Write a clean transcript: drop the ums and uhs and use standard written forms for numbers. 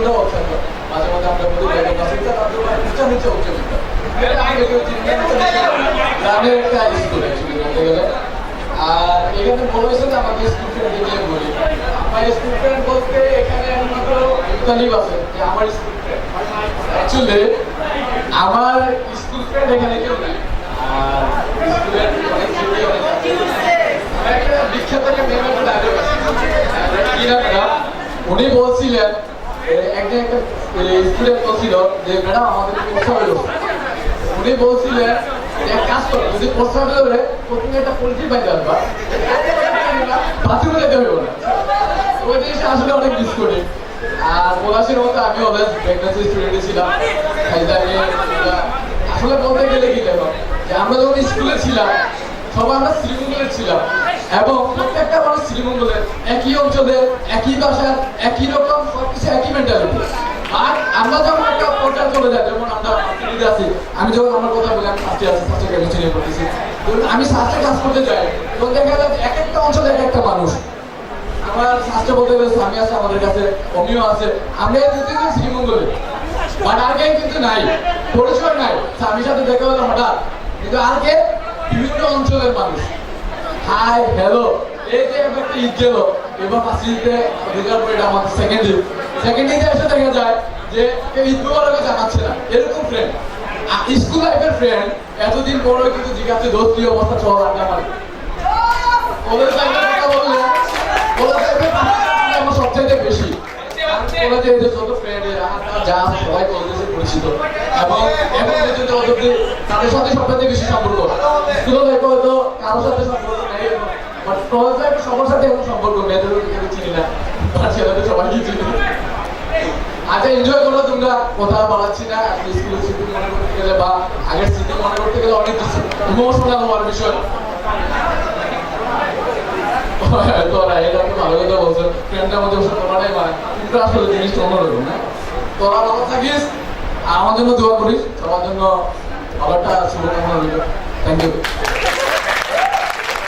বন্ধুরাও থাকতো, মাঝে মাঝে আমরা বলি নিচে উচ্চ গ্রামের একটা স্কুল বলতে গেলে। আর এখানে বলা হয়েছে যে আমাদের স্কুল ফ্রেন্ড নিয়ে বলি, আমার স্কুল ফ্রেন্ড বলতে এখানে একমাত্র তালিব আছে যে আমার স্কুল ফ্রেন্ড। অ্যাকচুয়ালি আমার স্কুল ফ্রেন্ড এখানে কেউ নাই। আর স্কুলের অনেক স্মৃতি অনেক একটা বিখ্যাত একটা মেমোরি ডায়লগ আছে কি না, উনি বলছিলেন একজন একটা স্টুডেন্ট বলছিল যে ম্যাডাম আমাদের প্রস্তাব হলো, উনি বলছিলেন এক কাজ করো, যদি প্রস্তাব হলে প্রথমে একটা পলিথিন বাইরে আসবা, বাথরুমে যেতে হইব না। ওই জিনিসটা আসলে অনেক মিস করি। আর পলাশের মতো আমি অলওয়েজ প্রেগন্যান্সি স্টুডেন্টই ছিলাম। আসলে বলতে গেলে কি দেখো যে আমরা যখন স্কুলে ছিলাম সবাই আমরা শ্রীমঙ্গলের ছিলাম, এবং প্রত্যেকটা মানুষ শ্রীমঙ্গলের, একই অঞ্চলের, একই ভাষার, একই রকম সবকিছু একই মেন্টালিটি। আর আমরা যখন একটা পর্যায়ে চলে যাই, যেমন আমরা আছি, আমি যখন আমার কথা বলি আমি ফার্স্টে আছি, ফার্স্টে কেমিস্ট্রি নিয়ে পড়তেছি, আমি ফার্স্টে ক্লাস করতে যাই তখন দেখা যায় এক একটা অঞ্চলে এক একটা মানুষ। আমার ফার্স্টে বলতে গেলে স্বামী আছে, আমাদের কাছে অমিও আছে, আমরা এই দুদিন শ্রীমঙ্গলে, বাট আর কেউ কিন্তু নাই, পরিচয় নাই। স্বামীর সাথে দেখা হলো হঠাৎ, কিন্তু আর কে বিভিন্ন অঞ্চলের মানুষ, হাই হ্যালো। এই যে একটা ঈদ গেল, এবার ফার্স্টে রেজাল্ট করে এটা আমাদের সেকেন্ড ঈদে এসে দেখা যায় যে কেউ ঈদ মোবারক জানাচ্ছে না, এরকম ফ্রেন্ড। স্কুল লাইফের ফ্রেন্ড এতদিন পরে কিন্তু জিজ্ঞাসা দোস্ত কি অবস্থা, চল আড্ডা মারি। কলেজ লাইফের কথা বললে কলেজ লাইফের আমার সবচেয়ে বেশি কলেজে এই যে যত ফ্রেন্ড যা সবাই কলেজে পরিচিত, এবং এখন পর্যন্ত অবধি তাদের সাথে সবচেয়ে বেশি সম্পর্ক। স্কুল লাইফে হয়তো কারোর সাথে সম্পর্ক নেই, বাট কলেজ লাইফে সবার সাথে এখন সম্পর্ক, মেয়েদেরও কেউ চিনি না, আর ছেলেদের সবাইকে চিনি। আচ্ছা, এনজয় করো তোমরা, কথা বলাচ্ছি না। স্কুলের স্মৃতি মনে করতে গেলে বা আগের স্মৃতি মনে করতে গেলে অনেক কিছু ইমোশনাল হওয়ার বিষয়। তোরা এটা তো ভালো কথা বলছো, ফ্রেন্ডের মধ্যে ওসব করাটাই মানে, কিন্তু আসলে জিনিসটা অন্যরকম না। তোরা ভালো থাকিস, আমার জন্য দোয়া করিস, সবার জন্য ভালোটা শুভকামনা রইল। Thank you.